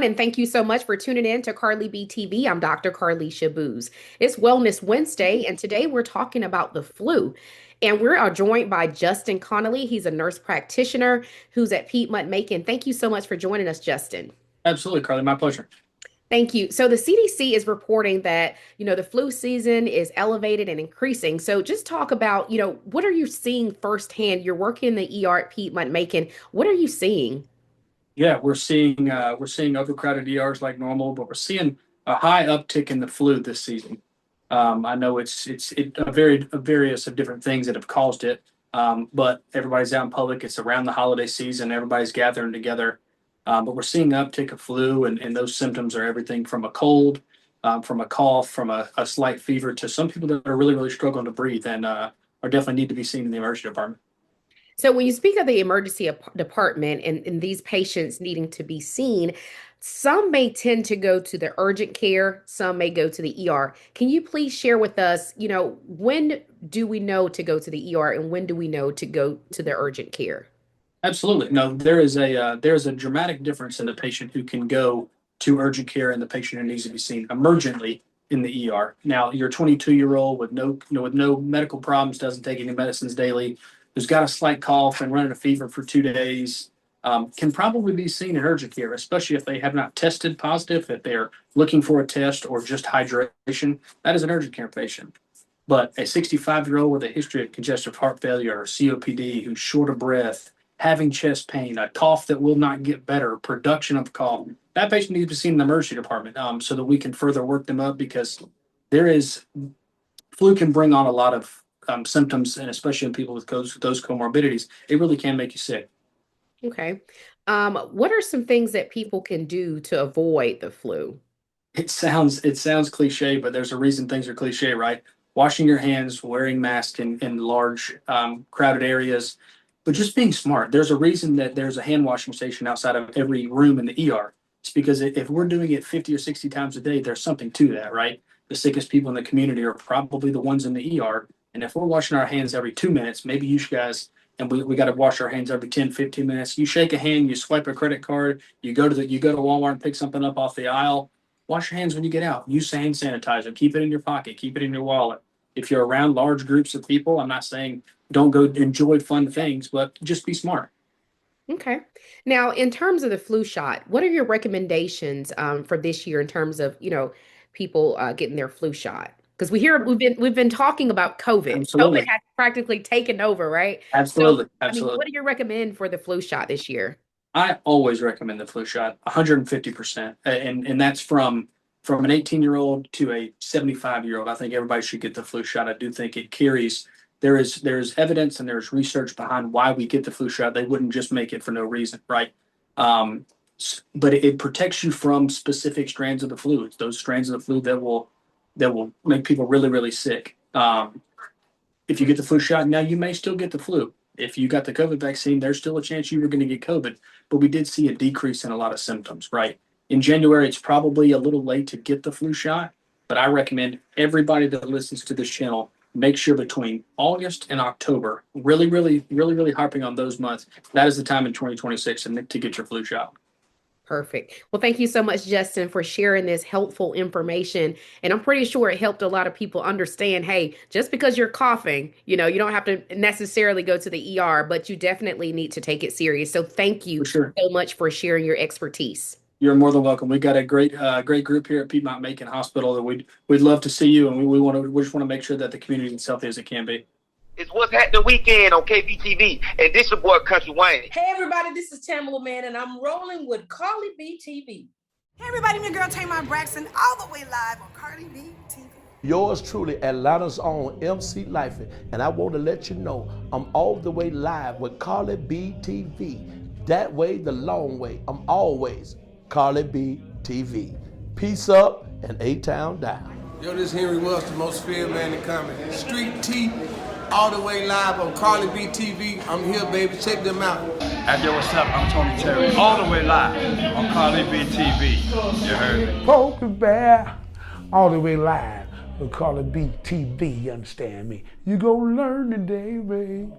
and thank you so much for tuning in to Carly BTV. I'm Dr. Karlisha Booze. It's Wellness Wednesday, and today we're talking about the flu. And we're joined by Justin Connelly. He's a nurse practitioner who's at Piedmont Macon. Thank you so much for joining us, Justin. Absolutely, Carly. My pleasure. Thank you. So the CDC is reporting that, the flu season is elevated and increasing. So just talk about, what are you seeing firsthand? You're working in the ER at Piedmont Macon. What are you seeing? Yeah, we're seeing overcrowded ERs like normal, but we're seeing a high uptick in the flu this season. I know it's a various of different things that have caused it, but everybody's out in public. It's around the holiday season. Everybody's gathering together, but we're seeing an uptick of flu, and those symptoms are everything from a cold, from a cough, from a slight fever to some people that are really struggling to breathe and are definitely need to be seen in the emergency department. So when you speak of the department and these patients needing to be seen, some may tend to go to the urgent care, some may go to the ER. Can you please share with us, when do we know to go to the ER and when do we know to go to the urgent care? Absolutely. No, there is a dramatic difference in the patient who can go to urgent care and the patient who needs to be seen emergently in the ER. Now, your 22-year-old with no medical problems, doesn't take any medicines daily, who's got a slight cough and running a fever for 2 days, can probably be seen in urgent care, especially if they have not tested positive, if they're looking for a test or just hydration. That is an urgent care patient. But a 65-year-old with a history of congestive heart failure or COPD who's short of breath, having chest pain, a cough that will not get better, production of cough, that patient needs to be seen in the emergency department so that we can further work them up because there is flu can bring on a lot of symptoms, and especially in people with those comorbidities, it really can make you sick. Okay. What are some things that people can do to avoid the flu? It sounds cliche, but there's a reason things are cliche, right? Washing your hands, wearing masks in large crowded areas, but just being smart. There's a reason that there's a hand washing station outside of every room in the ER. It's because if we're doing it 50 or 60 times a day, there's something to that, right? The sickest people in the community are probably the ones in the ER. And if we're washing our hands every 2 minutes, maybe you guys, and we got to wash our hands every 10, 15 minutes. You shake a hand, you swipe a credit card, you go to Walmart and pick something up off the aisle. Wash your hands when you get out. Use hand sanitizer. Keep it in your pocket. Keep it in your wallet. If you're around large groups of people, I'm not saying don't go enjoy fun things, but just be smart. Okay. Now, in terms of the flu shot, what are your recommendations for this year in terms of, people getting their flu shot? Because we've been talking about COVID. COVID Absolutely. has practically taken over, right? So, Absolutely. I mean, Absolutely. what do you recommend for the flu shot this year? I always recommend the flu shot, 150%, and that's from an 18-year-old to a 75-year-old. I think everybody should get the flu shot. I do think it carries. There's evidence and there's research behind why we get the flu shot. They wouldn't just make it for no reason, right? Um, but it protects you from specific strands of the flu. It's those strands of the flu that will make people really sick. If you get the flu shot now, you may still get the flu. If you got the COVID vaccine, there's still a chance you were going to get COVID. But we did see a decrease in a lot of symptoms, right? In January, it's probably a little late to get the flu shot, but I recommend everybody that listens to this channel make sure between August and October, really harping on those months. That is the time in 2026 to get your flu shot. Perfect. Well, thank you so much, Justin, for sharing this helpful information. And I'm pretty sure it helped a lot of people understand, hey, just because you're coughing, you don't have to necessarily go to the ER, but you definitely need to take it serious. So thank you For sure. so much for sharing your expertise. You're more than welcome. We've got a great group here at Piedmont Macon Hospital that we'd love to see you, and we just want to make sure that the community is as healthy as it can be. It's what's happening weekend on KBTV, and this your boy Country Wayne. Hey everybody, this is Tamala Man, and I'm rolling with Carly BTV. Hey everybody, my girl Tamar Braxton, all the way live on Cardi B TV. Yours truly, Atlanta's own MC Life, and I want to let you know I'm all the way live with Carly B TV. That way, the long way. I'm always Carly B TV. Peace up and A-Town down. Yo, this Henry Wells, the most feared man in comedy. Street T, all the way live on Carly B TV. I'm here, baby. Check them out. Hey, yo, what's up? I'm Tony Terry, all the way live on Carly B TV. You heard me? Poker Bear, all the way live with Carly B TV, you understand me? You go learn today, babe.